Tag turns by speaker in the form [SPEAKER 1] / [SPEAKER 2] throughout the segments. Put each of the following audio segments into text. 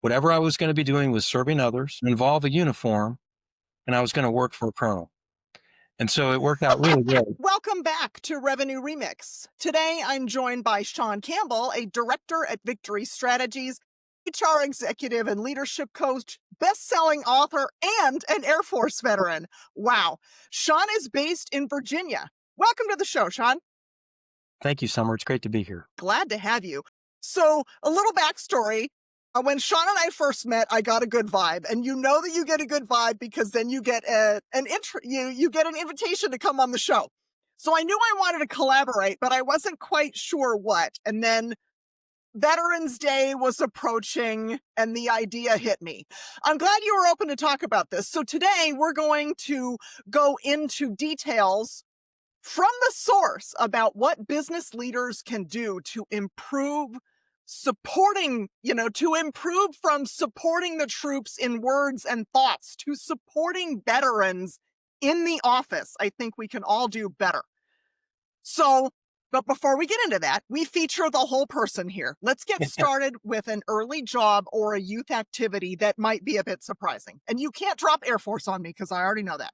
[SPEAKER 1] Whatever I was going to be doing was serving others, involve a uniform, and I was going to work for a colonel. And so it worked out really good.
[SPEAKER 2] Welcome back to Revenue Remix. Today, I'm joined by Shawn Campbell, a director at Victory Strategies, HR executive and leadership coach, best-selling author, and an Air Force veteran. Wow. Shawn is based in Virginia. Welcome to the show, Shawn.
[SPEAKER 1] Thank you, Summer. It's great to be here.
[SPEAKER 2] Glad to have you. So, a little backstory. When Shawn and I first met, I got a good vibe, and you know that you get a good vibe because then you get you get an invitation to come on the show. So I knew I wanted to collaborate, but I wasn't quite sure what. And then Veterans Day was approaching, and the idea hit me. I'm glad you were open to talk about this. So today we're going to go into details from the source about what business leaders can do to improve to improve from supporting the troops in words and thoughts to supporting veterans in the office. I think we can all do better. So, but before we get into that, we feature the whole person here. Let's get started with an early job or a youth activity that might be a bit surprising. And you can't drop Air Force on me because I already know that.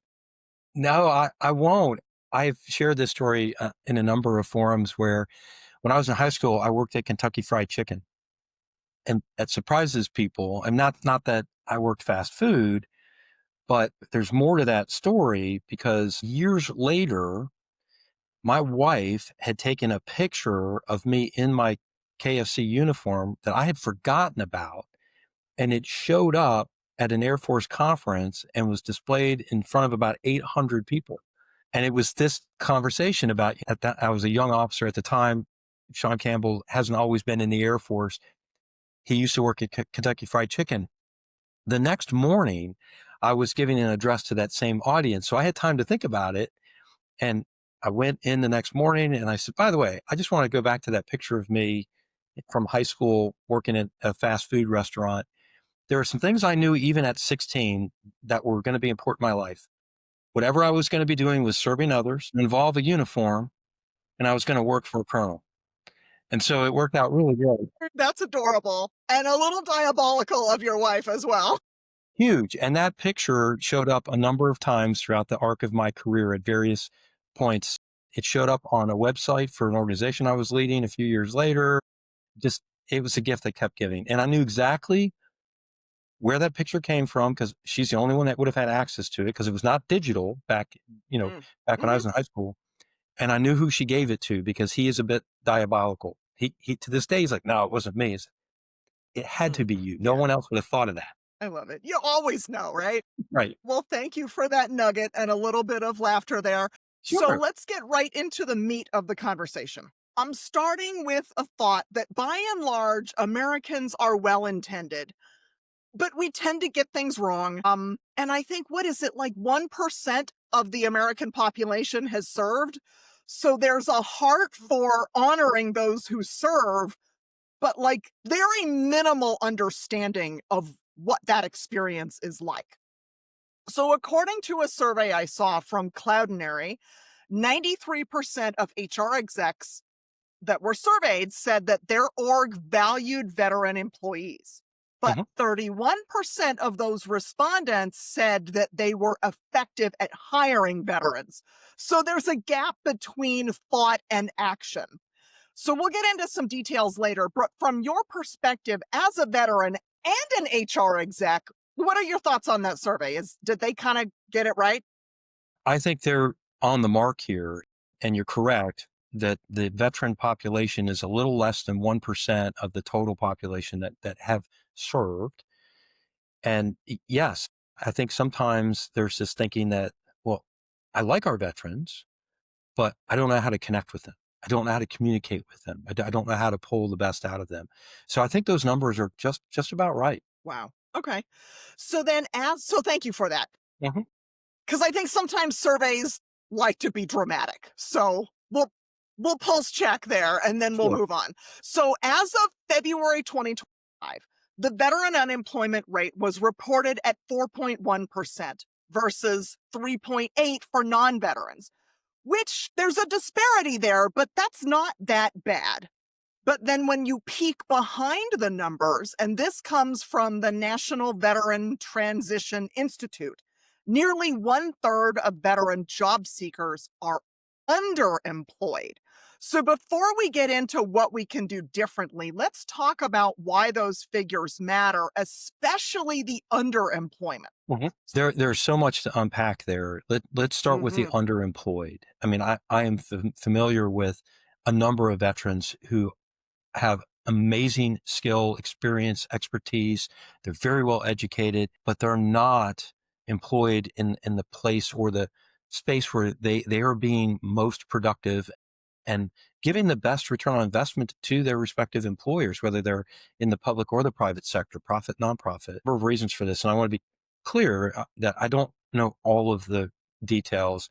[SPEAKER 1] No, I won't. I've shared this story in a number of forums where when I was in high school, I worked at Kentucky Fried Chicken. And that surprises people. And not that I worked fast food, but there's more to that story because years later, my wife had taken a picture of me in my KFC uniform that I had forgotten about. And it showed up at an Air Force conference and was displayed in front of about 800 people. And it was this conversation about I was a young officer at the time. Shawn Campbell hasn't always been in the Air Force. He used to work at Kentucky Fried Chicken. The next morning, I was giving an address to that same audience. So I had time to think about it. And I went in the next morning and I said, by the way, I just want to go back to that picture of me from high school working at a fast food restaurant. There are some things I knew even at 16 that were going to be important in my life. Whatever I was going to be doing was serving others, involve a uniform, and I was going to work for a colonel. And so it worked out really good.
[SPEAKER 2] That's adorable and a little diabolical of your wife as well.
[SPEAKER 1] Huge. And that picture showed up a number of times throughout the arc of my career at various points. It showed up on a website for an organization I was leading a few years later. Just, it was a gift that kept giving. And I knew exactly where that picture came from because she's the only one that would have had access to it because it was not digital back when I was in high school. And I knew who she gave it to because he is a bit diabolical. He to this day, he's like, no, it wasn't me. It had to be you. No one else would have thought of that.
[SPEAKER 2] I love it. You always know, right?
[SPEAKER 1] Right.
[SPEAKER 2] Well, thank you for that nugget and a little bit of laughter there. So
[SPEAKER 1] Sure.
[SPEAKER 2] let's get right into the meat of the conversation. I'm starting with a thought that by and large, Americans are well-intended, but we tend to get things wrong. And I think, what is it, like 1% of the American population has served? So there's a heart for honoring those who serve, but like very minimal understanding of what that experience is like. So according to a survey I saw from Cloudinary, 93% of HR execs that were surveyed said that their org valued veteran employees. But
[SPEAKER 1] Mhm.
[SPEAKER 2] 31% of those respondents said that they were effective at hiring veterans. So there's a gap between thought and action. So we'll get into some details later, but from your perspective as a veteran and an HR exec, what are your thoughts on that survey? Did they kind of get it right?
[SPEAKER 1] I think they're on the mark here, and you're correct that the veteran population is a little less than 1% of the total population that have served. And yes, I think sometimes there's this thinking that, well, I like our veterans, but I don't know how to connect with them. I don't know how to communicate with them. I don't know how to pull the best out of them. So I think those numbers are just about right.
[SPEAKER 2] Wow. Okay. So thank you for that.
[SPEAKER 1] Mhm.
[SPEAKER 2] Because I think sometimes surveys like to be dramatic. So we'll pulse check there and then we'll
[SPEAKER 1] Sure.
[SPEAKER 2] move on. So as of February 2025, the veteran unemployment rate was reported at 4.1% versus 3.8 for non-veterans, which there's a disparity there, but that's not that bad. But then when you peek behind the numbers, and this comes from the National Veteran Transition Institute, nearly one third of veteran job seekers are underemployed. So before we get into what we can do differently, let's talk about why those figures matter, especially the underemployment.
[SPEAKER 1] There's so much to unpack there. Let's start with the
[SPEAKER 2] Mhm.
[SPEAKER 1] underemployed. I mean, I am familiar with a number of veterans who have amazing skill, experience, expertise. They're very well educated, but they're not employed in the place or the space where they are being most productive and giving the best return on investment to their respective employers, whether they're in the public or the private sector, profit, nonprofit. There are reasons for this. And I want to be clear that I don't know all of the details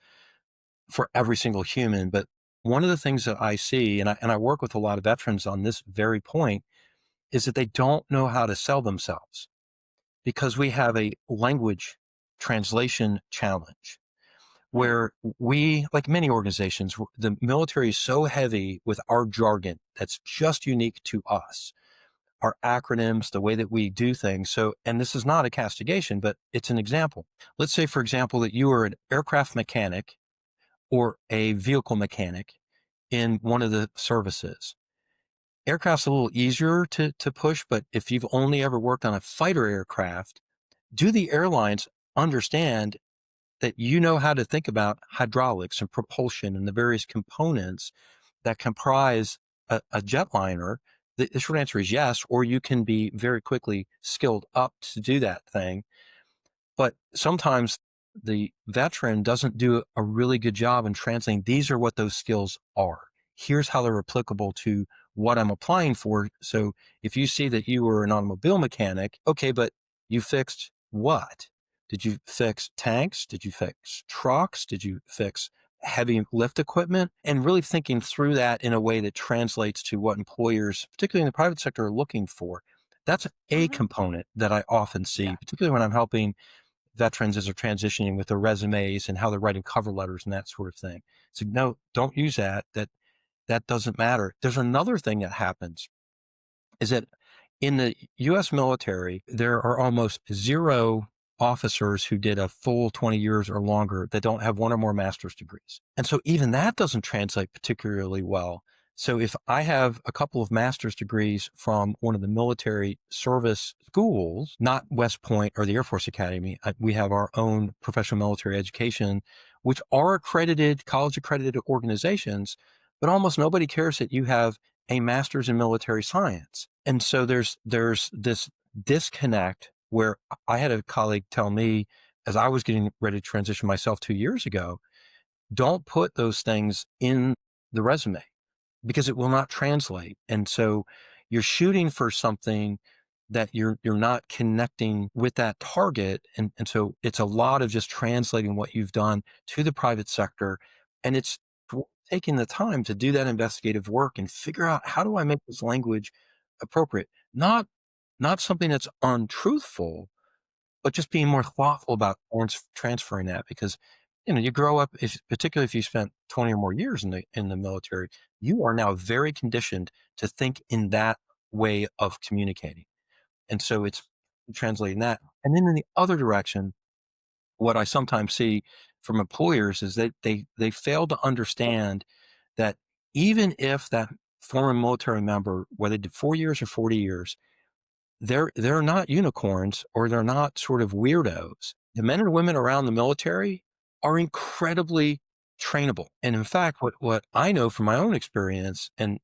[SPEAKER 1] for every single human, but one of the things that I see, and I work with a lot of veterans on this very point, is that they don't know how to sell themselves because we have a language translation challenge
[SPEAKER 2] Hmm.
[SPEAKER 1] where we, like many organizations, the military is so heavy with our jargon that's just unique to us, our acronyms, the way that we do things. So, and this is not a castigation, but it's an example. Let's say, for example, that you are an aircraft mechanic or a vehicle mechanic in one of the services. Aircraft's a little easier to push, but if you've only ever worked on a fighter aircraft, do the airlines understand that you know how to think about hydraulics and propulsion and the various components that comprise a jetliner? The short answer is yes, or you can be very quickly skilled up to do that thing. But sometimes the veteran doesn't do a really good job in translating these are what those skills are. Here's how they're applicable to what I'm applying for. So if you see that you were an automobile mechanic, okay, but you fixed what? Did you fix tanks? Did you fix trucks? Did you fix heavy lift equipment? And really thinking through that in a way that translates to what employers, particularly in the private sector, are looking for. That's a
[SPEAKER 2] Hmm.
[SPEAKER 1] component that I often
[SPEAKER 2] Yeah.
[SPEAKER 1] see, particularly when I'm helping veterans as they're transitioning with their resumes and how they're writing cover letters and that sort of thing. So no, don't use that. That doesn't matter. There's another thing that happens is that in the US military, there are almost zero officers who did a full 20 years or longer that don't have one or more master's degrees. And so even that doesn't translate particularly well. So if I have a couple of master's degrees from one of the military service schools, not West Point or the Air Force Academy, we have our own professional military education, which are accredited, college accredited organizations, but almost nobody cares that you have a master's in military science. And so there's this disconnect where I had a colleague tell me as I was getting ready to transition myself 2 years ago, don't put those things in the resume because it will not translate. And so you're shooting for something that you're not connecting with that target. And so it's a lot of just translating what you've done to the private sector. And it's taking the time to do that investigative work and figure out how do I make this language appropriate? Not something that's untruthful, but just being more thoughtful about transferring that because, you grow up, if particularly if you spent 20 or more years in the military, you are now very conditioned to think in that way of communicating. And so it's translating that. And then in the other direction, what I sometimes see from employers is that they fail to understand that even if that former military member, whether they did 4 years or 40 years, they're not unicorns or they're not sort of weirdos. The men and women around the military are incredibly trainable. And in fact, what I know from my own experience, and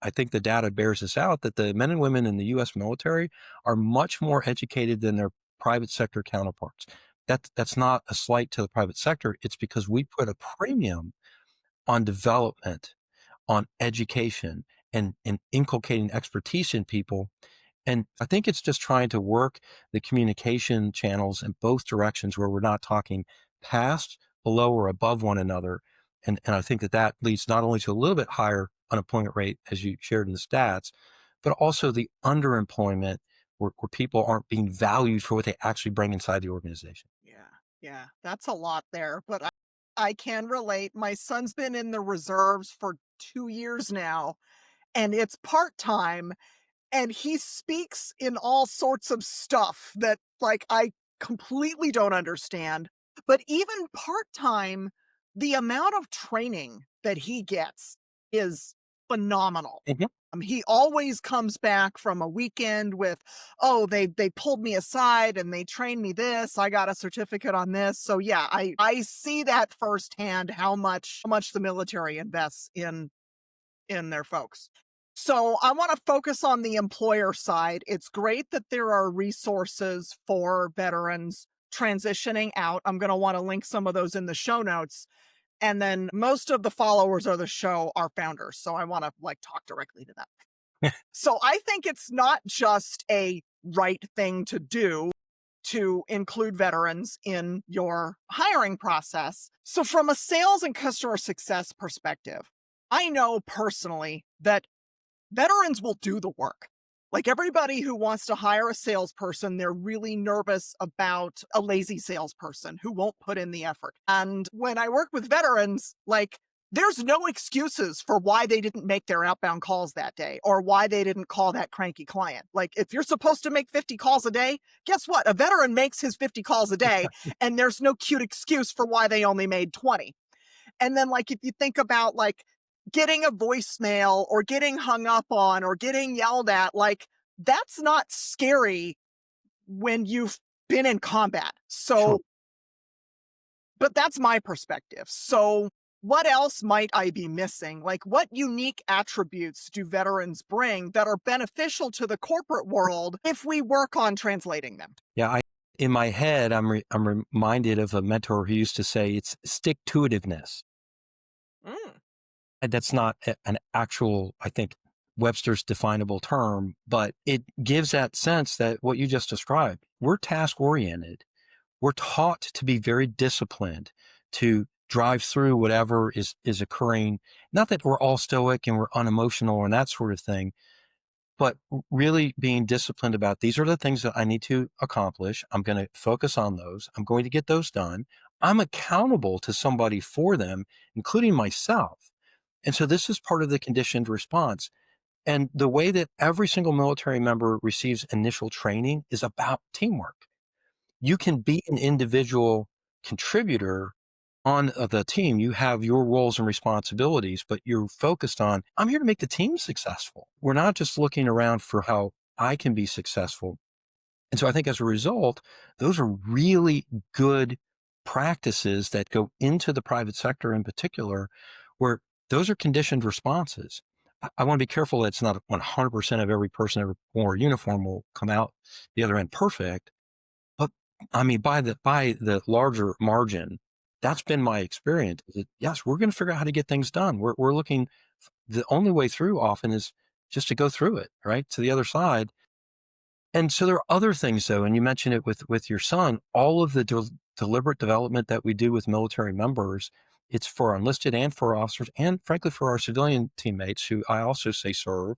[SPEAKER 1] I think the data bears this out, that the men and women in the US military are much more educated than their private sector counterparts. That's not a slight to the private sector. It's because we put a premium on development, on education, and inculcating expertise in people, and I think it's just trying to work the communication channels in both directions where we're not talking past, below, or above one another. And I think that leads not only to a little bit higher unemployment rate, as you shared in the stats, but also the underemployment where people aren't being valued for what they actually bring inside the organization.
[SPEAKER 2] Yeah, yeah, that's a lot there, but I can relate. My son's been in the reserves for 2 years now, and it's part-time, and he speaks in all sorts of stuff that, like, I completely don't understand. But even part-time, the amount of training that he gets is phenomenal.
[SPEAKER 1] Mhm.
[SPEAKER 2] He always comes back from a weekend with, "Oh, they pulled me aside and they trained me this, I got a certificate on this." So, yeah, I see that firsthand how much the military invests in their folks. So I want to focus on the employer side. It's great that there are resources for veterans transitioning out. I'm going to want to link some of those in the show notes. And then most of the followers of the show are founders. So I want to like talk directly to them. So I think it's not just a right thing to do to include veterans in your hiring process. So, from a sales and customer success perspective, I know personally that veterans will do the work. Like everybody who wants to hire a salesperson, they're really nervous about a lazy salesperson who won't put in the effort. And when I work with veterans, like there's no excuses for why they didn't make their outbound calls that day or why they didn't call that cranky client. Like if you're supposed to make 50 calls a day, guess what? A veteran makes his 50 calls a day and there's no cute excuse for why they only made 20. And then, like, if you think about like getting a voicemail or getting hung up on or getting yelled at, like, that's not scary when you've been in combat.
[SPEAKER 1] Sure.
[SPEAKER 2] So, but that's my perspective. So, what else might I be missing? Like, what unique attributes do veterans bring that are beneficial to the corporate world if we work on translating them?
[SPEAKER 1] Yeah, in my head, I'm reminded of a mentor who used to say it's stick to itiveness.
[SPEAKER 2] Mm,
[SPEAKER 1] And that's not an actual, I think, Webster's definable term, but it gives that sense that what you just described, we're task oriented. We're taught to be very disciplined, to drive through whatever is occurring. Not that we're all stoic and we're unemotional and that sort of thing, but really being disciplined about these are the things that I need to accomplish. I'm going to focus on those. I'm going to get those done. I'm accountable to somebody for them, including myself. And so this is part of the conditioned response. And the way that every single military member receives initial training is about teamwork. You can be an individual contributor on the team. You have your roles and responsibilities, but you're focused on, I'm here to make the team successful. We're not just looking around for how I can be successful. And so I think as a result, those are really good practices that go into the private sector in particular, where those are conditioned responses. I want to be careful that it's not 100% of every person ever wore a uniform will come out the other end perfect. But I mean, by the larger margin, that's been my experience. That, yes, we're going to figure out how to get things done. We're looking. The only way through often is just to go through it, right, to the other side. And so there are other things though, and you mentioned it with your son. All of the deliberate development that we do with military members, it's for our enlisted and for our officers, and frankly for our civilian teammates who I also say serve.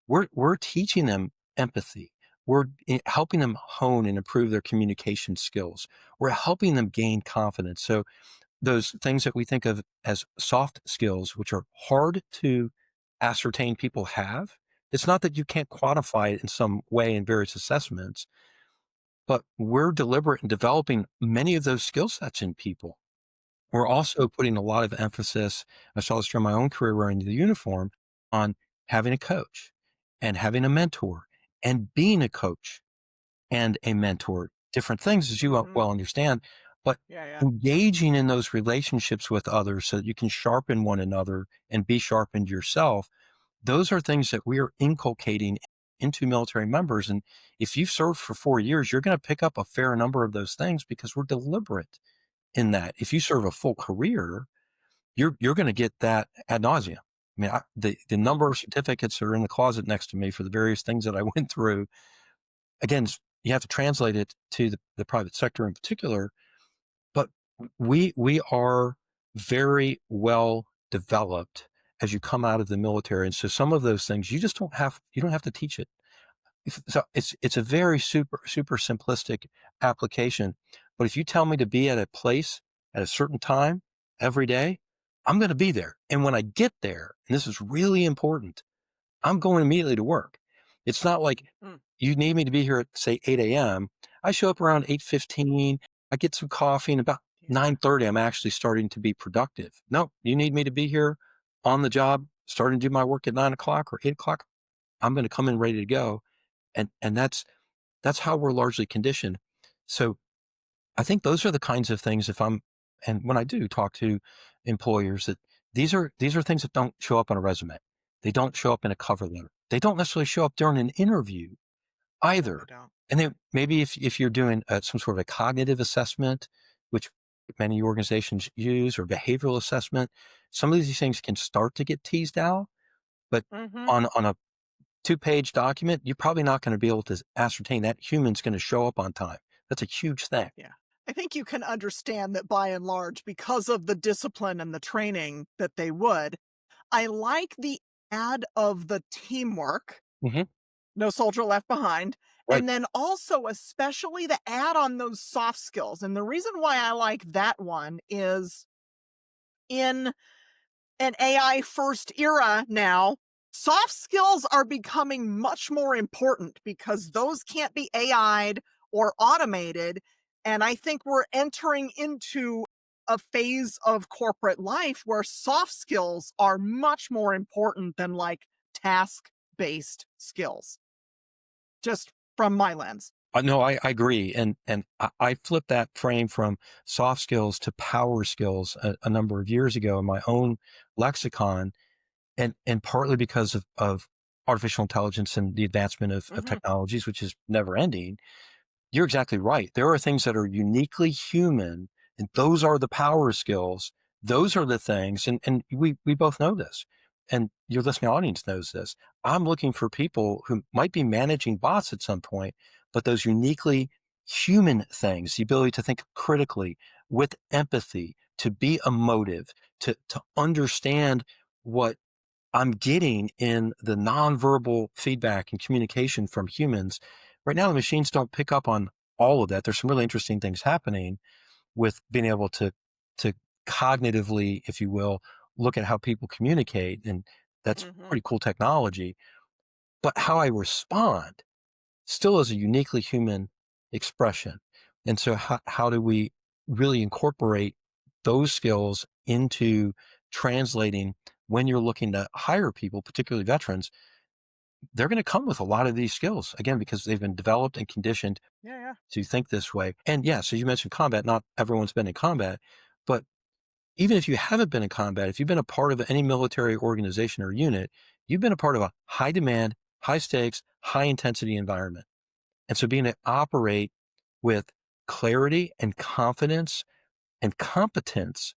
[SPEAKER 1] We're teaching them empathy. We're helping them hone and improve their communication skills. We're helping them gain confidence. So those things that we think of as soft skills, which are hard to ascertain people have, it's not that you can't quantify it in some way in various assessments, but we're deliberate in developing many of those skill sets in people. We're also putting a lot of emphasis, I saw this during my own career wearing the uniform, on having a coach and having a mentor and being a coach and a mentor. Different things, as you
[SPEAKER 2] mhm.
[SPEAKER 1] well understand, but
[SPEAKER 2] Yeah, yeah.
[SPEAKER 1] engaging in those relationships with others so that you can sharpen one another and be sharpened yourself. Those are things that we are inculcating into military members. And if you've served for 4 years, you're going to pick up a fair number of those things because we're deliberate in that. If you serve a full career, you're going to get that ad nauseum. I mean, the number of certificates are in the closet next to me for the various things that I went through. Again, you have to translate it to the private sector in particular, but we are very well developed as you come out of the military. And so some of those things you don't have to teach it. So it's a very super simplistic application. But if you tell me to be at a place at a certain time every day, I'm going to be there. And when I get there, and this is really important, I'm going immediately to work. It's not like
[SPEAKER 2] Mm,
[SPEAKER 1] you need me to be here at, say, 8 a.m. I show up around 8:15. I get some coffee, and about
[SPEAKER 2] yeah.
[SPEAKER 1] 9:30, I'm actually starting to be productive. No, you need me to be here on the job, starting to do my work at 9 o'clock or 8 o'clock. I'm going to come in ready to go, and that's how we're largely conditioned. So I think those are the kinds of things if I'm and when I do talk to employers that these are things that don't show up on a resume. They don't show up in a cover letter. They don't necessarily show up during an interview
[SPEAKER 2] No, they
[SPEAKER 1] either.
[SPEAKER 2] don't.
[SPEAKER 1] And then maybe if you're doing some sort of a cognitive assessment, which many organizations use, or behavioral assessment, some of these things can start to get teased out. But
[SPEAKER 2] Mhm.
[SPEAKER 1] on a 2-page document, you're probably not going to be able to ascertain that human's going to show up on time. That's a huge thing.
[SPEAKER 2] Yeah. I think you can understand that by and large, because of the discipline and the training that they would, I like the ad of the teamwork,
[SPEAKER 1] Hmm.
[SPEAKER 2] no soldier left behind,
[SPEAKER 1] Right.
[SPEAKER 2] and then also especially the ad on those soft skills. And the reason why I like that one is in an AI first era now, soft skills are becoming much more important because those can't be AI'd or automated. And I think we're entering into a phase of corporate life where soft skills are much more important than like task based skills, just from my lens.
[SPEAKER 1] No, I agree, and I flipped that frame from soft skills to power skills a number of years ago in my own lexicon, and partly because of artificial intelligence and the advancement of
[SPEAKER 2] Hmm.
[SPEAKER 1] technologies, which is never ending. You're exactly right. There are things that are uniquely human, and those are the power skills. Those are the things, and we both know this, and your listening audience knows this. I'm looking for people who might be managing bots at some point, but those uniquely human things, the ability to think critically with empathy, to be emotive, to understand what I'm getting in the nonverbal feedback and communication from humans. Right now, the machines don't pick up on all of that. There's some really interesting things happening with being able to cognitively, if you will, look at how people communicate, and that's
[SPEAKER 2] Hmm.
[SPEAKER 1] pretty cool technology. But how I respond still is a uniquely human expression. And so, how do we really incorporate those skills into translating when you're looking to hire people, particularly veterans? They're going to come with a lot of these skills, again, because they've been developed and conditioned
[SPEAKER 2] Yeah, yeah.
[SPEAKER 1] to think this way. And yeah, so you mentioned combat. Not everyone's been in combat, but even if you haven't been in combat, if you've been a part of any military organization or unit, you've been a part of a high demand, high stakes, high intensity environment. And so being able to operate with clarity and confidence and competence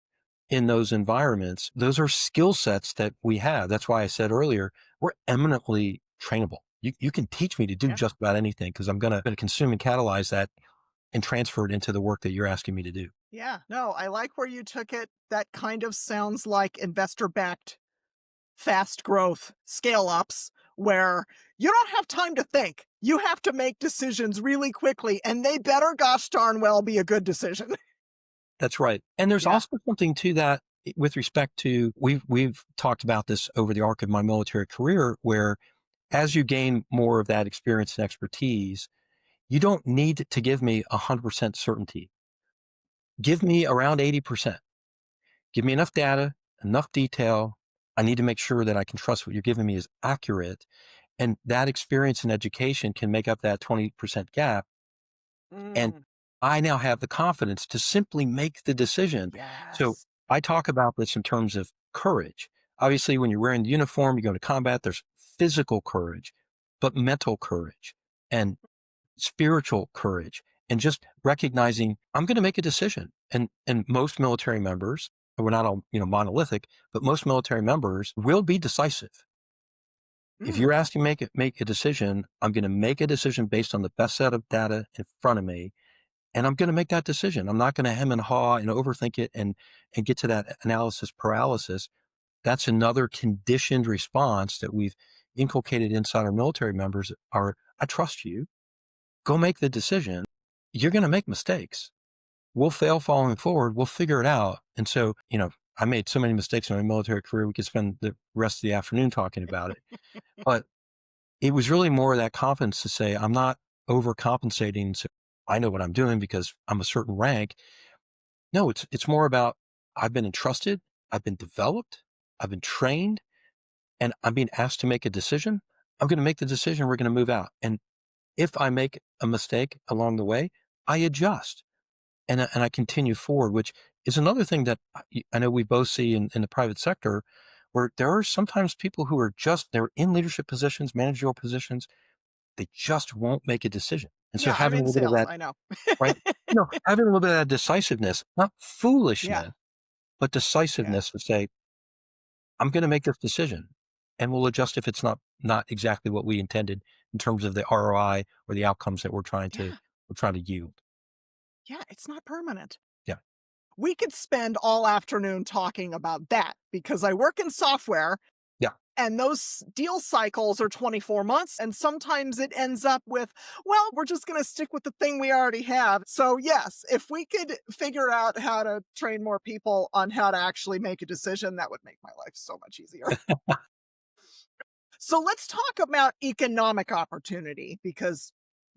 [SPEAKER 1] in those environments, those are skill sets that we have. That's why I said earlier, we're eminently trainable. You can teach me to do
[SPEAKER 2] Yeah.
[SPEAKER 1] just about anything because I'm gonna consume and catalyze that and transfer it into the work that you're asking me to do.
[SPEAKER 2] Yeah. No, I like where you took it. That kind of sounds like investor backed fast growth scale ups where you don't have time to think. You have to make decisions really quickly, and they better gosh darn well be a good decision.
[SPEAKER 1] That's right. And there's
[SPEAKER 2] Yeah.
[SPEAKER 1] also something to that with respect to we've talked about this over the arc of my military career, where as you gain more of that experience and expertise, you don't need to give me 100% certainty. Give me around 80%. Give me enough data, enough detail. I need to make sure that I can trust what you're giving me is accurate. And that experience and education can make up that 20% gap. And
[SPEAKER 2] Mm,
[SPEAKER 1] I now have the confidence to simply make the decision. So
[SPEAKER 2] yes.
[SPEAKER 1] I talk about this in terms of courage. Obviously, when you're wearing the uniform, you go to combat, there's physical courage, but mental courage and spiritual courage, and just recognizing I'm going to make a decision. And most military members, and we're not all monolithic, but most military members will be decisive. If
[SPEAKER 2] Mm,
[SPEAKER 1] you're asking make a decision, I'm going to make a decision based on the best set of data in front of me, and I'm going to make that decision. I'm not going to hem and haw and overthink it and get to that analysis paralysis. That's another conditioned response that we've inculcated inside our military members. Are I trust you? Go make the decision. You're going to make mistakes. We'll fail falling forward. We'll figure it out. And so, I made so many mistakes in my military career. We could spend the rest of the afternoon talking about it. But it was really more of that confidence to say, I'm not overcompensating. So I know what I'm doing because I'm a certain rank. No, it's more about I've been entrusted, I've been developed, I've been trained, and I'm being asked to make a decision. I'm going to make the decision. We're going to move out. And if I make a mistake along the way, I adjust and I continue forward, which is another thing that I know we both see in the private sector, where there are sometimes people who are they're in leadership positions, managerial positions, they just won't make a decision. And so
[SPEAKER 2] Yeah, I'm
[SPEAKER 1] having a
[SPEAKER 2] in
[SPEAKER 1] little bit of
[SPEAKER 2] sales,
[SPEAKER 1] that,
[SPEAKER 2] I know.
[SPEAKER 1] right? Having a little bit of that decisiveness, not
[SPEAKER 2] Yeah,
[SPEAKER 1] foolishness, but
[SPEAKER 2] yeah.
[SPEAKER 1] decisiveness to say, I'm going to make this decision and we'll adjust if it's not exactly what we intended in terms of the ROI or the outcomes that
[SPEAKER 2] Yeah,
[SPEAKER 1] we're trying to yield.
[SPEAKER 2] yeah, it's not permanent.
[SPEAKER 1] Yeah.
[SPEAKER 2] We could spend all afternoon talking about that because I work in software
[SPEAKER 1] Yeah.
[SPEAKER 2] and those deal cycles are 24 months. And sometimes it ends up with, well, we're just going to stick with the thing we already have. So, yes, if we could figure out how to train more people on how to actually make a decision, that would make my life so much easier. So, let's talk about economic opportunity because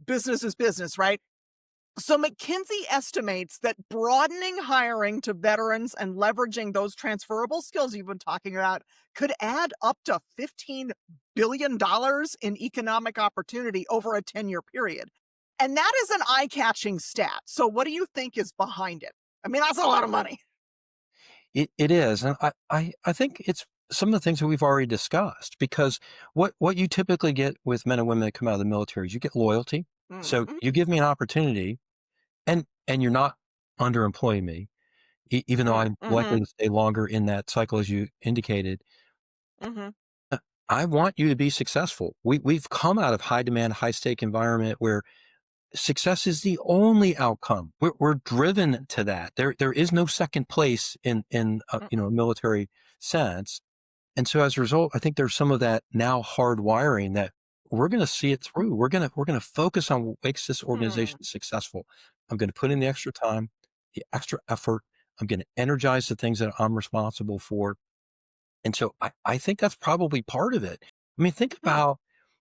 [SPEAKER 2] business is business, right? So McKinsey estimates that broadening hiring to veterans and leveraging those transferable skills you've been talking about could add up to $15 billion in economic opportunity over a 10-year period. And that is an eye-catching stat. So what do you think is behind it? I mean, that's a lot of money.
[SPEAKER 1] It is, and I think it's some of the things that we've already discussed because what you typically get with men and women that come out of the military is you get loyalty. So
[SPEAKER 2] Mhm,
[SPEAKER 1] you give me an opportunity, and you're not underemploying me, even though I'm likely
[SPEAKER 2] mhm,
[SPEAKER 1] to stay longer in that cycle as you indicated.
[SPEAKER 2] mhm,
[SPEAKER 1] uh, I want you to be successful. We've come out of high demand, high stake environment where success is the only outcome. We're driven to that. There is no second place in
[SPEAKER 2] mm,
[SPEAKER 1] a military sense. And so as a result, I think there's some of that now hardwiring that we're going to see it through. We're going to focus on what makes this
[SPEAKER 2] hmm,
[SPEAKER 1] organization successful. I'm going to put in the extra time, the extra effort. I'm going to energize the things that I'm responsible for. And so I think that's probably part of it. I mean, think
[SPEAKER 2] hmm,
[SPEAKER 1] about,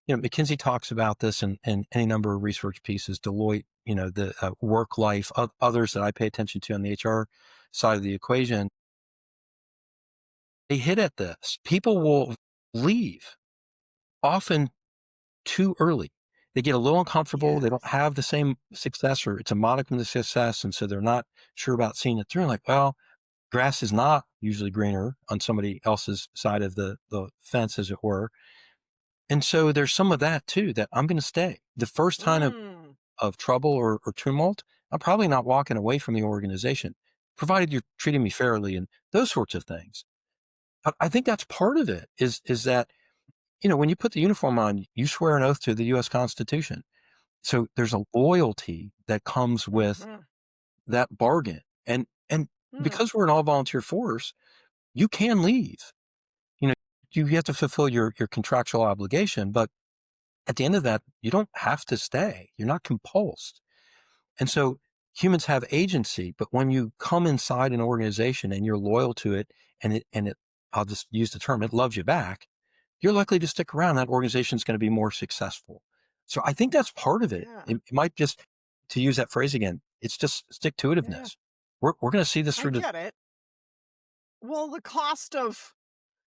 [SPEAKER 1] McKinsey talks about this and any number of research pieces, Deloitte, the work life, others that I pay attention to on the HR side of the equation. They hit at this. People will leave often too early. They get a little uncomfortable. They don't
[SPEAKER 2] yes.
[SPEAKER 1] have the same success or it's a modicum of success. And so they're not sure about seeing it through. Like, well, grass is not usually greener on somebody else's side of the fence, as it were. And so there's some of that too, that I'm going to stay. The first time
[SPEAKER 2] Mm,
[SPEAKER 1] of trouble or tumult, I'm probably not walking away from the organization, provided you're treating me fairly and those sorts of things. But I think that's part of it is that, when you put the uniform on, you swear an oath to the US Constitution. So there's a loyalty that comes with
[SPEAKER 2] mhm,
[SPEAKER 1] that bargain. And
[SPEAKER 2] mm,
[SPEAKER 1] because we're an all volunteer force, you can leave. You know, you have to fulfill your contractual obligation, but at the end of that, you don't have to stay. You're not compulsed. And so humans have agency, but when you come inside an organization and you're loyal to it and it I'll just use the term, it loves you back, you're likely to stick around. That organization is going to be more successful. So I think that's part of it.
[SPEAKER 2] yeah,
[SPEAKER 1] It might just, to use that phrase again, it's just stick to
[SPEAKER 2] yeah.
[SPEAKER 1] itiveness. We're going to see this
[SPEAKER 2] I
[SPEAKER 1] through to
[SPEAKER 2] get it. Well, the cost of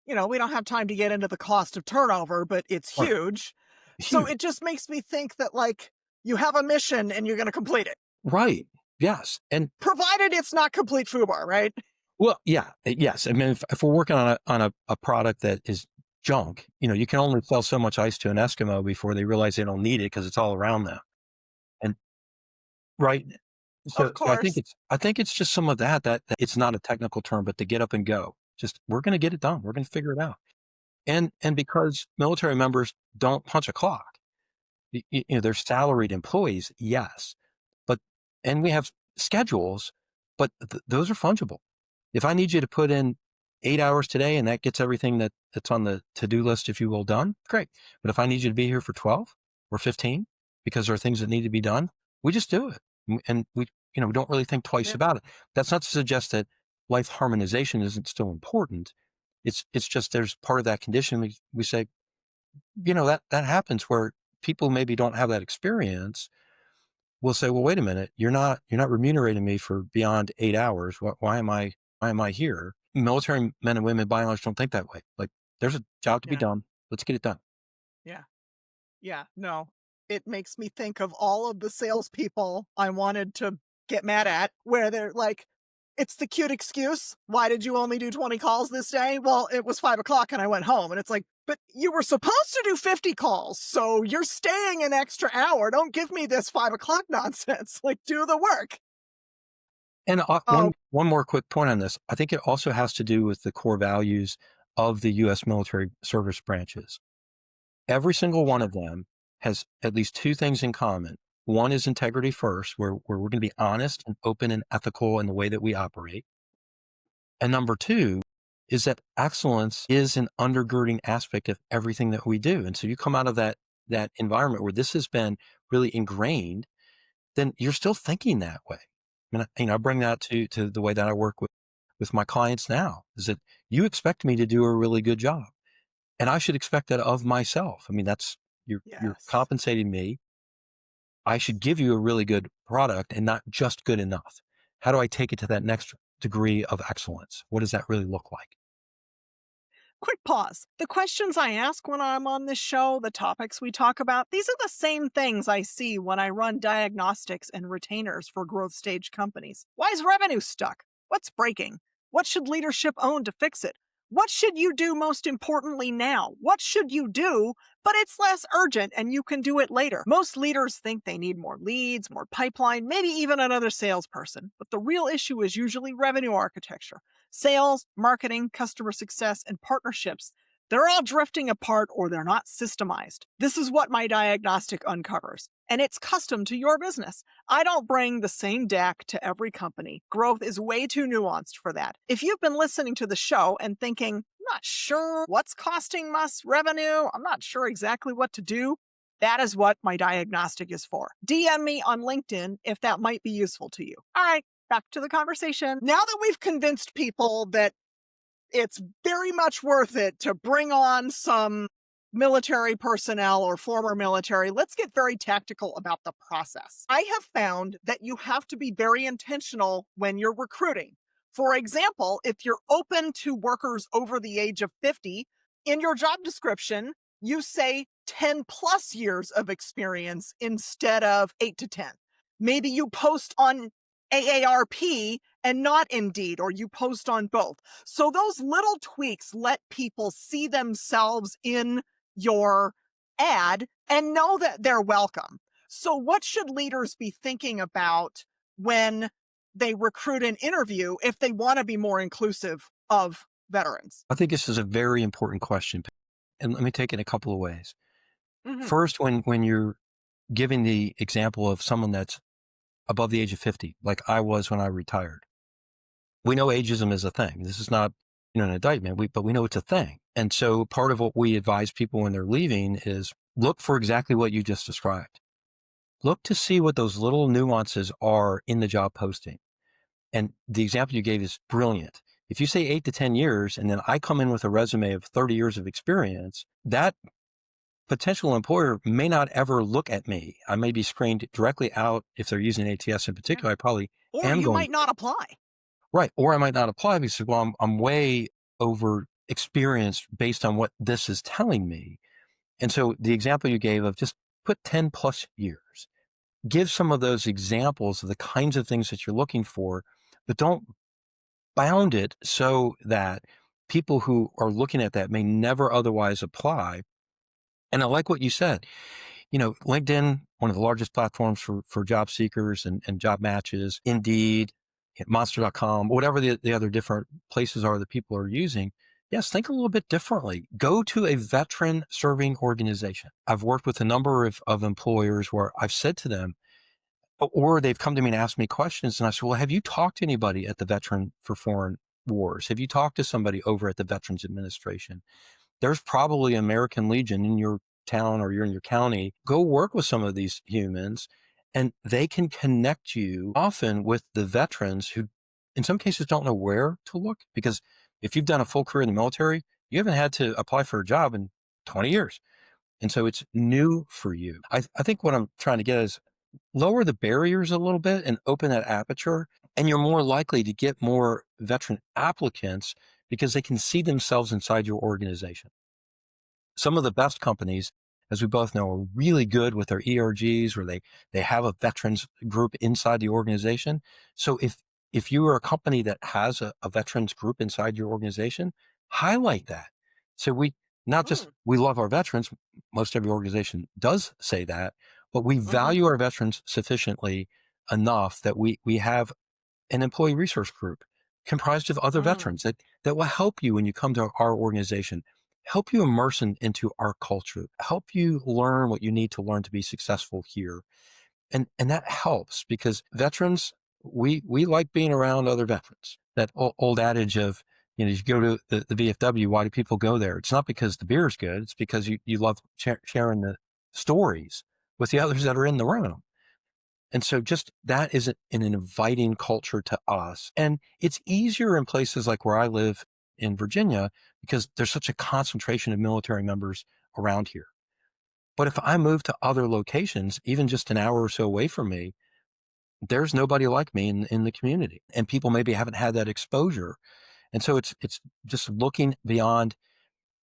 [SPEAKER 2] we don't have time to get into the cost of turnover, but it's
[SPEAKER 1] right.
[SPEAKER 2] huge. So
[SPEAKER 1] Huge.
[SPEAKER 2] it just makes me think that, like, you have a mission and you're gonna complete it,
[SPEAKER 1] Right. Yes. And
[SPEAKER 2] provided it's not complete FUBAR, right?
[SPEAKER 1] well, yeah, yes. I mean, if we're working on a product that is junk, you can only sell so much ice to an Eskimo before they realize they don't need it because it's all around them. And right.
[SPEAKER 2] Of
[SPEAKER 1] So
[SPEAKER 2] course.
[SPEAKER 1] I think it's just some of that it's not a technical term, but to get up and go. Just we're going to get it done. We're going to figure it out. And because military members don't punch a clock, they're salaried employees, yes, but and we have schedules, but those are fungible. If I need you to put in 8 hours today and that gets everything that's on the to-do list, if you will, done, great. But if I need you to be here for 12 or 15 because there are things that need to be done, we just do it. And we don't really think twice
[SPEAKER 2] Yeah.
[SPEAKER 1] about it. That's not to suggest that life harmonization isn't still important. It's just there's part of that condition we say, that happens where people maybe don't have that experience. We'll say, well, wait a minute, you're not remunerating me for beyond 8 hours. Why am I here? Military men and women by and large don't think that way. Like, there's a job to be
[SPEAKER 2] Yeah,
[SPEAKER 1] done. Let's get it done.
[SPEAKER 2] yeah. Yeah, no. It makes me think of all of the salespeople I wanted to get mad at, where they're like, it's the cute excuse. Why did you only do 20 calls this day? Well, it was 5 o'clock and I went home. And it's like, but you were supposed to do 50 calls. So you're staying an extra hour. Don't give me this 5 o'clock nonsense. Like, do the work.
[SPEAKER 1] And
[SPEAKER 2] Oh,
[SPEAKER 1] one more quick point on this. I think it also has to do with the core values of the U.S. military service branches. Every single one
[SPEAKER 2] sure.
[SPEAKER 1] of them has at least two things in common. One is integrity first, where we're going to be honest and open and ethical in the way that we operate. And number two is that excellence is an undergirding aspect of everything that we do. And so you come out of that environment where this has been really ingrained, then you're still thinking that way. And I bring that to the way that I work with my clients now, is that you expect me to do a really good job. And I should expect that of myself. I mean, that's you're
[SPEAKER 2] Yes.
[SPEAKER 1] compensating me. I should give you a really good product and not just good enough. How do I take it to that next degree of excellence? What does that really look like?
[SPEAKER 2] Quick pause. The questions I ask when I'm on this show, the topics we talk about, these are the same things I see when I run diagnostics and retainers for growth stage companies. Why is revenue stuck? What's breaking? What should leadership own to fix it? What should you do most importantly now? What should you do, but it's less urgent and you can do it later? Most leaders think they need more leads, more pipeline, maybe even another salesperson. But the real issue is usually revenue architecture. Sales, marketing, customer success, and partnerships, they're all drifting apart or they're not systemized. This is what my diagnostic uncovers, and it's custom to your business. I don't bring the same deck to every company. Growth is way too nuanced for that. If you've been listening to the show and thinking, I'm not sure what's costing us revenue, I'm not sure exactly what to do, that is what my diagnostic is for. DM me on LinkedIn if that might be useful to you. All right, back to the conversation. Now that we've convinced people that it's very much worth it to bring on some military personnel or former military, let's get very tactical about the process. I have found that you have to be very intentional when you're recruiting. For example, if you're open to workers over the age of 50, in your job description, you say 10 plus years of experience instead of 8 to 10. Maybe you post on AARP and not Indeed, or you post on both. So those little tweaks let people see themselves in your ad and know that they're welcome. So what should leaders be thinking about when they recruit and interview if they want to be more inclusive of veterans?
[SPEAKER 1] I think this is a very important question. And let me take it a couple of ways.
[SPEAKER 2] Mhm.
[SPEAKER 1] First, when you're giving the example of someone that's above the age of 50, like I was when I retired, we know ageism is a thing. This is not, an indictment, but we know it's a thing. And so part of what we advise people when they're leaving is look for exactly what you just described. Look to see what those little nuances are in the job posting. And the example you gave is brilliant. If you say 8 to 10 years, and then I come in with a resume of 30 years of experience, that potential employer may not ever look at me. I may be screened directly out if they're using ATS in
[SPEAKER 2] Yeah.
[SPEAKER 1] particular. I probably
[SPEAKER 2] Or
[SPEAKER 1] am
[SPEAKER 2] you
[SPEAKER 1] going
[SPEAKER 2] might not apply.
[SPEAKER 1] right, or I might not apply because well, I'm way over experienced based on what this is telling me. And so the example you gave of just put 10 plus years, give some of those examples of the kinds of things that you're looking for, but don't bound it so that people who are looking at that may never otherwise apply. And I like what you said. LinkedIn, one of the largest platforms for job seekers and job matches, Indeed, monster.com, whatever the other different places are that people are using. Yes, think a little bit differently. Go to a veteran serving organization. I've worked with a number of employers where I've said to them, or they've come to me and asked me questions. And I said, well, have you talked to anybody at the Veteran for Foreign Wars? Have you talked to somebody over at the Veterans Administration? There's probably American Legion in your town or you're in your county. Go work with some of these humans and they can connect you often with the veterans who in some cases don't know where to look, because if you've done a full career in the military, you haven't had to apply for a job in 20 years. And so it's new for you. I think what I'm trying to get is lower the barriers a little bit and open that aperture, and you're more likely to get more veteran applicants because they can see themselves inside your organization. Some of the best companies, as we both know, are really good with their ERGs, where they have a veterans group inside the organization. So if you are a company that has a veterans group inside your organization, highlight that. So we not just
[SPEAKER 2] Mm,
[SPEAKER 1] we love our veterans, most every organization does say that, but we
[SPEAKER 2] mhm,
[SPEAKER 1] value our veterans sufficiently enough that we have an employee resource group comprised of other
[SPEAKER 2] mm,
[SPEAKER 1] veterans that will help you when you come to our organization, help you immerse into our culture, help you learn what you need to learn to be successful here. And that helps because veterans, we like being around other veterans. That old adage of, you go to the VFW, why do people go there? It's not because the beer is good. It's because you love sharing the stories with the others that are in the room. And so just that is an inviting culture to us. And it's easier in places like where I live in Virginia because there's such a concentration of military members around here. But if I move to other locations, even just an hour or so away from me, there's nobody like me in the community. And people maybe haven't had that exposure. And so it's just looking beyond.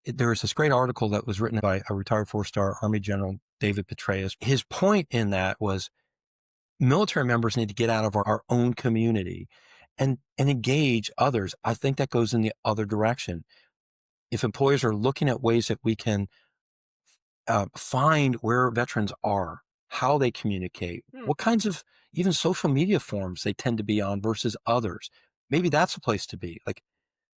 [SPEAKER 1] There was this great article that was written by a retired four-star Army General, David Petraeus. His point in that was military members need to get out of our own community and engage others. I think that goes in the other direction. If employers are looking at ways that we can find where veterans are, how they communicate,
[SPEAKER 2] mm,
[SPEAKER 1] what kinds of even social media forums they tend to be on versus others, maybe that's a place to be. Like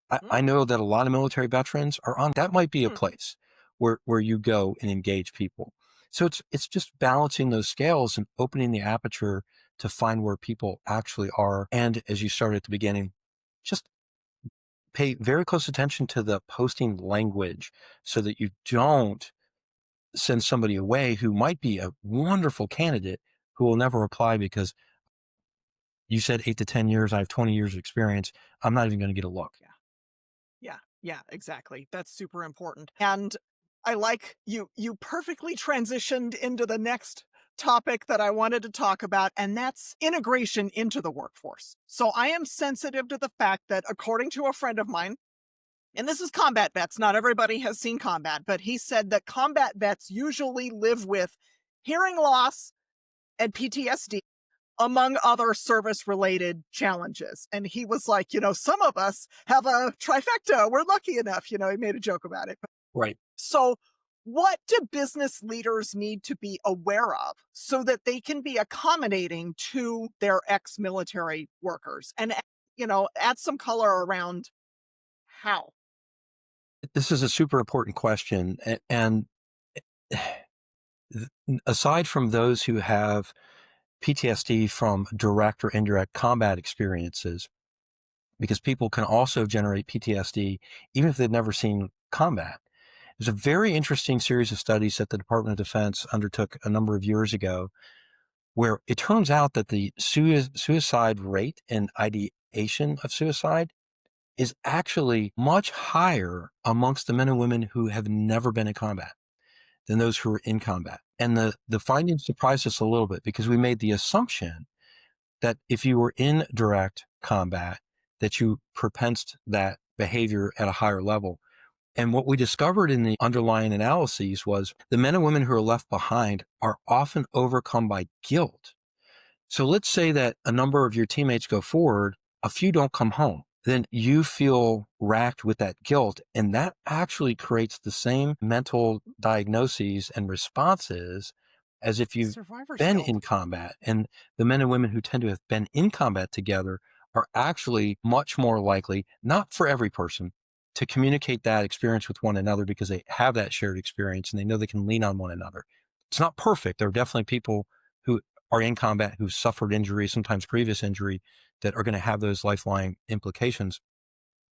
[SPEAKER 1] I
[SPEAKER 2] mm,
[SPEAKER 1] know that a lot of military veterans are on. That might be a
[SPEAKER 2] mm.
[SPEAKER 1] place where you go and engage people. So it's just balancing those scales and opening the aperture to find where people actually are. And as you started at the beginning, just pay very close attention to the posting language so that you don't send somebody away who might be a wonderful candidate who will never apply because you said 8 to 10 years. I have 20 years of experience. I'm not even going to get a look.
[SPEAKER 2] Yeah, yeah, yeah, exactly. That's super important. And I like you perfectly transitioned into the next topic that I wanted to talk about, and that's integration into the workforce. So I am sensitive to the fact that according to a friend of mine, and this is combat vets, not everybody has seen combat, but he said that combat vets usually live with hearing loss and PTSD among other service related challenges. And he was like, some of us have a trifecta. We're lucky enough. He made a joke about it.
[SPEAKER 1] Right.
[SPEAKER 2] So, what do business leaders need to be aware of so that they can be accommodating to their ex military workers? And, add some color around how.
[SPEAKER 1] This is a super important question. And aside from those who have PTSD from direct or indirect combat experiences, because people can also generate PTSD even if they've never seen combat. There's a very interesting series of studies that the Department of Defense undertook a number of years ago, where it turns out that the suicide rate and ideation of suicide is actually much higher amongst the men and women who have never been in combat than those who are in combat. And the findings surprised us a little bit because we made the assumption that if you were in direct combat, that you propensed that behavior at a higher level. And what we discovered in the underlying analyses was the men and women who are left behind are often overcome by guilt. So let's say that a number of your teammates go forward, a few don't come home. Then you feel racked with that guilt. And that actually creates the same mental diagnoses and responses as if you've
[SPEAKER 2] Survivor's
[SPEAKER 1] been
[SPEAKER 2] guilt.
[SPEAKER 1] in combat. And the men and women who tend to have been in combat together are actually much more likely, not for every person, to communicate that experience with one another because they have that shared experience and they know they can lean on one another. It's not perfect. There are definitely people who are in combat who suffered injury, sometimes previous injury, that are going to have those lifeline implications.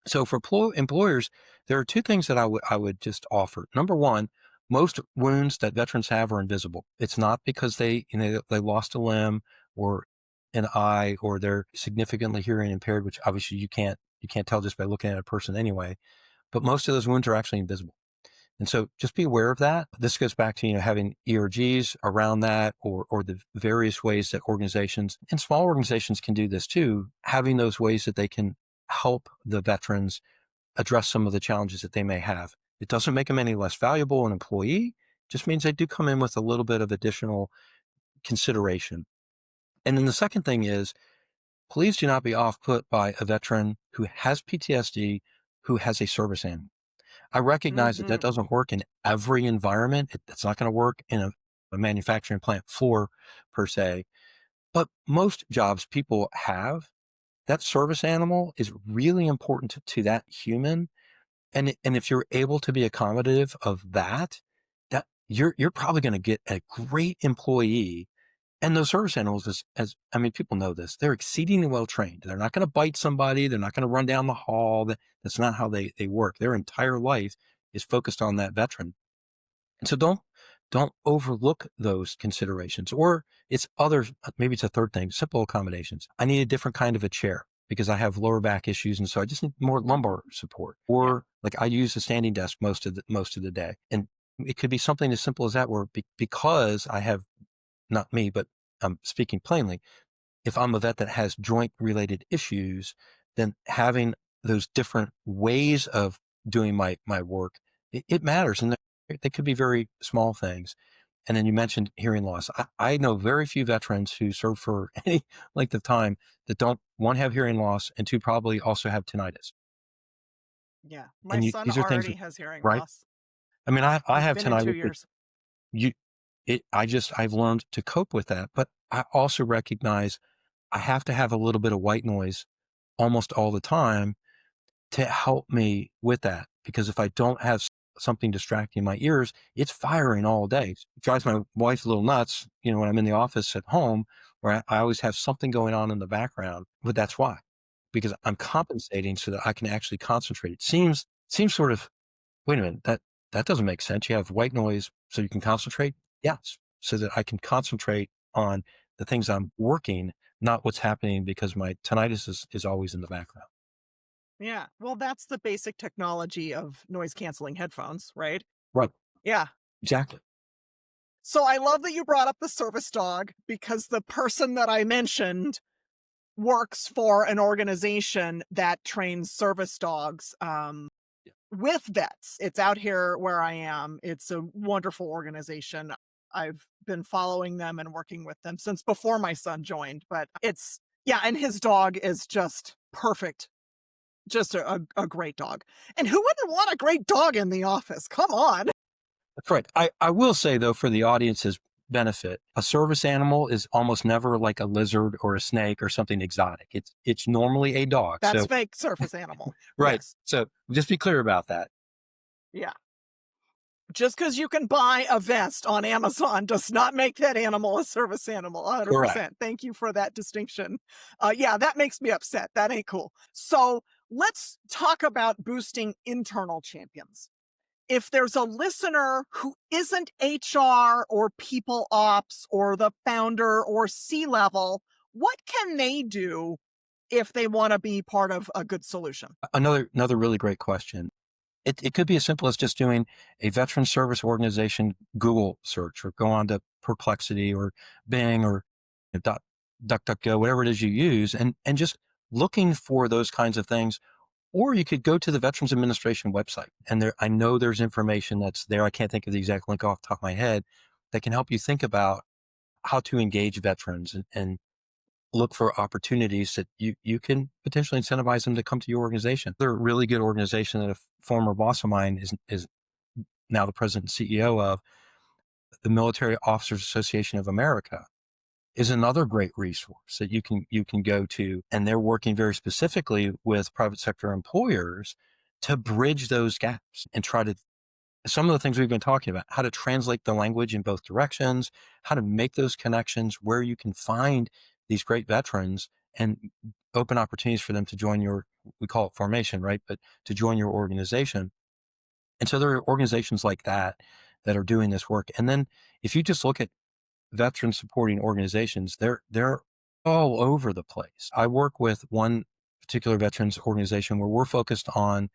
[SPEAKER 1] So for employers, there are two things that I would just offer. Number one, most wounds that veterans have are invisible. It's not because they lost a limb or an eye or they're significantly hearing impaired, which obviously you can't tell just by looking at a person anyway. But most of those wounds are actually invisible. And so just be aware of that. This goes back to, having ERGs around that, or the various ways that organizations and small organizations can do this too, having those ways that they can help the veterans address some of the challenges that they may have. It doesn't make them any less valuable an employee, just means they do come in with a little bit of additional consideration. And then the second thing is, please do not be off put by a veteran who has PTSD, who has a service animal. I recognize that that
[SPEAKER 2] Mhm.
[SPEAKER 1] doesn't work in every environment. It's not going to work in a manufacturing plant floor per se, but most jobs people have, that service animal is really important to that human. And if you're able to be accommodative of that, that you're probably going to get a great employee. And those service animals, as I mean, people know this, they're exceedingly well trained. They're not going to bite somebody. They're not going to run down the hall. That's not how they work. Their entire life is focused on that veteran. And so don't overlook those considerations. Or it's other, maybe it's a third thing, simple accommodations. I need a different kind of a chair because I have lower back issues, and so I just need more
[SPEAKER 2] Mhm.
[SPEAKER 1] lumbar support.
[SPEAKER 2] Yeah.
[SPEAKER 1] Or like I use a standing desk most of the day, and it could be something as simple as that, where because I have, not me, but I'm speaking plainly, if I'm a vet that has joint related issues, then having those different ways of doing my work, it matters. And they could be very small things. And then you mentioned hearing loss. I know very few veterans who serve for any length of time that don't, one, have hearing loss, and two, probably also have tinnitus.
[SPEAKER 2] Yeah. My
[SPEAKER 1] And
[SPEAKER 2] son
[SPEAKER 1] these are things,
[SPEAKER 2] already has hearing
[SPEAKER 1] right?
[SPEAKER 2] loss.
[SPEAKER 1] I mean, I
[SPEAKER 2] He's
[SPEAKER 1] have
[SPEAKER 2] been in 2
[SPEAKER 1] tinnitus, but
[SPEAKER 2] years.
[SPEAKER 1] you, I've learned to cope with that. But I also recognize I have to have a little bit of white noise almost all the time to help me with that. Because if I don't have something distracting my ears, it's firing all day. It drives my wife a little nuts, when I'm in the office at home, where I always have something going on in the background. But that's why, because I'm compensating so that I can actually concentrate. It seems sort of, wait a minute, that doesn't make sense. You have white noise so you can concentrate? Yes, so that I can concentrate on the things I'm working, not what's happening because my tinnitus is always in the background.
[SPEAKER 2] Yeah. Well, that's the basic technology of noise canceling headphones, right?
[SPEAKER 1] Right.
[SPEAKER 2] Yeah.
[SPEAKER 1] Exactly.
[SPEAKER 2] So I love that you brought up the service dog because the person that I mentioned works for an organization that trains service dogs,
[SPEAKER 1] Yeah.
[SPEAKER 2] with vets. It's out here where I am. It's a wonderful organization. I've been following them and working with them since before my son joined, but yeah, and his dog is just perfect. Just a great dog. And who wouldn't want a great dog in the office? Come on.
[SPEAKER 1] That's right. I will say, though, for the audience's benefit, a service animal is almost never like a lizard or a snake or something exotic. It's normally a dog.
[SPEAKER 2] That's
[SPEAKER 1] So,
[SPEAKER 2] fake surface animal.
[SPEAKER 1] right.
[SPEAKER 2] Yes.
[SPEAKER 1] So just be clear about that.
[SPEAKER 2] Yeah. Just because you can buy a vest on Amazon does not make that animal a service animal,
[SPEAKER 1] Correct.
[SPEAKER 2] 100%. Thank you for that distinction. Yeah, that makes me upset. That ain't cool. So let's talk about boosting internal champions. If there's a listener who isn't HR or people ops or the founder or C level, what can they do if they want to be part of a good solution?
[SPEAKER 1] Another really great question. It could be as simple as just doing a veteran service organization Google search, or go on to Perplexity or Bing or DuckDuckGo, whatever it is you use, and just looking for those kinds of things. Or you could go to the Veterans Administration website, and I know there's information that's there. I can't think of the exact link off the top of my head that can help you think about how to engage veterans, and look for opportunities that you can potentially incentivize them to come to your organization. They're a really good organization that a former boss of mine is now the president and CEO of. The Military Officers Association of America is another great resource that you can go to, and they're working very specifically with private sector employers to bridge those gaps and try to, some of the things we've been talking about, how to translate the language in both directions, how to make those connections where you can find these great veterans and open opportunities for them to join your, we call it formation, right? But to join your organization. And so there are organizations like that are doing this work. And then if you just look at veteran supporting organizations, they're all over the place. I work with one particular veterans organization where we're focused on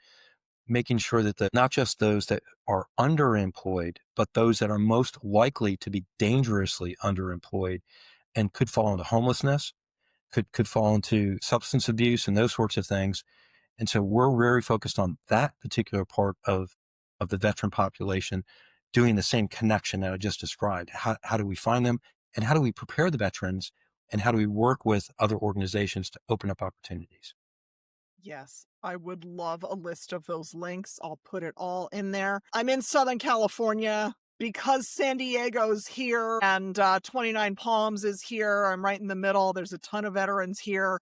[SPEAKER 1] making sure that not just those that are underemployed, but those that are most likely to be dangerously underemployed and could fall into homelessness, could fall into substance abuse and those sorts of things. And so we're very focused on that particular part of the veteran population, doing the same connection that I just described. How do we find them, and how do we prepare the veterans, and how do we work with other organizations to open up opportunities?
[SPEAKER 2] Yes, I would love a list of those links. I'll put it all in there. I'm in Southern California because San Diego's here and 29 Palms is here. I'm right in the middle. There's a ton of veterans here,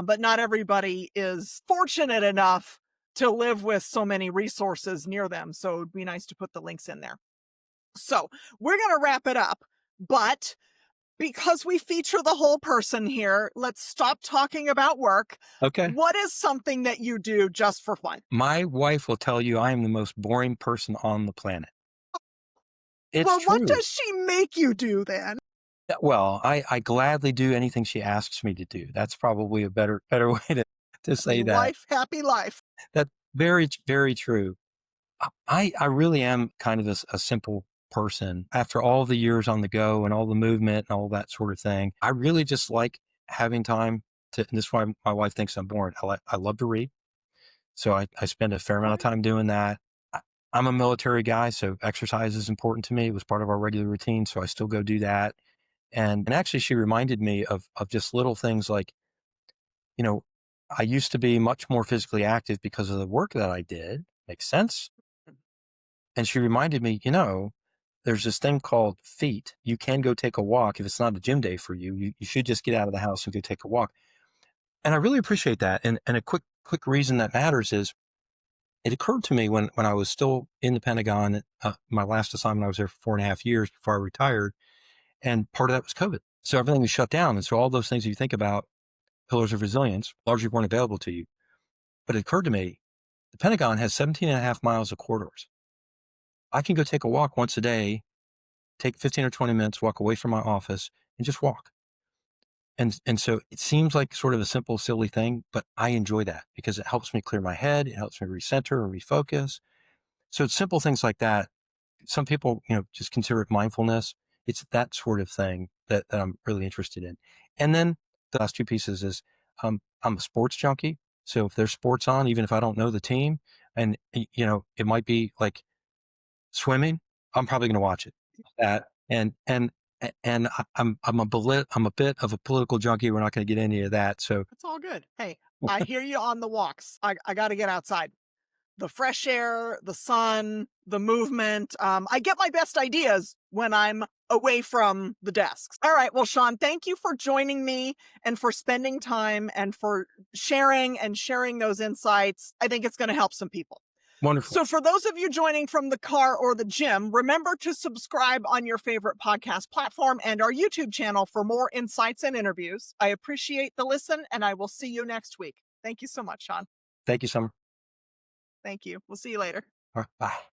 [SPEAKER 2] but not everybody is fortunate enough to live with so many resources near them. So it'd be nice to put the links in there. So we're going to wrap it up, but because we feature the whole person here, let's stop talking about work.
[SPEAKER 1] Okay.
[SPEAKER 2] What is something that you do just for fun?
[SPEAKER 1] My wife will tell you I am the most boring person on the planet. It's
[SPEAKER 2] Well, what
[SPEAKER 1] true.
[SPEAKER 2] does she make you do then?
[SPEAKER 1] Well, I gladly do anything she asks me to do. That's probably a better way to say
[SPEAKER 2] Happy
[SPEAKER 1] that.
[SPEAKER 2] wife, happy life.
[SPEAKER 1] That's very true. I really am kind of a simple person. After all the years on the go and all the movement and all that sort of thing, I really just like having time to, and this is why my wife thinks I'm boring. I love to read. So I spend a fair amount of
[SPEAKER 2] Okay.
[SPEAKER 1] time doing that. I, I'm a military guy, so exercise is important to me. It was part of our regular routine. So I still go do that. And actually she reminded me of just little things like, you know, I used to be much more physically active because of the work that I did. Makes sense. And she reminded me, there's this thing called feet. You can go take a walk. If it's not a gym day for you, you should just get out of the house and go take a walk. And I really appreciate that. And a quick reason that matters is it occurred to me when I was still in the Pentagon, my last assignment, I was there for 4.5 years before I retired. And part of that was COVID. So everything was shut down. And so all those things you think about, pillars of resilience, largely weren't available to you. But it occurred to me, the Pentagon has 17 and a half miles of corridors. I can go take a walk once a day, take 15 or 20 minutes, walk away from my office and just walk. And so it seems like sort of a simple, silly thing, but I enjoy that because it helps me clear my head. It helps me recenter and refocus. So it's simple things like that. Some people, just consider it mindfulness. It's that sort of thing that I'm really interested in. And then the last two pieces is I'm a sports junkie. So if there's sports on, even if I don't know the team, and it might be like swimming, I'm probably going to watch it. That and I'm a bit of a political junkie. We're not going to get into that. So
[SPEAKER 2] It's all good. Hey, I hear you on the walks. I got to get outside. The fresh air, the sun, the movement. I get my best ideas when I'm away from the desks. All right. Well, Shawn, thank you for joining me and for spending time and for sharing those insights. I think it's going to help some people.
[SPEAKER 1] wonderful.
[SPEAKER 2] So, for those of you joining from the car or the gym, remember to subscribe on your favorite podcast platform and our YouTube channel for more insights and interviews. I appreciate the listen, and I will see you next week. Thank you so much, Shawn.
[SPEAKER 1] Thank you, Summer.
[SPEAKER 2] Thank you. We'll see you later.
[SPEAKER 1] All right, bye.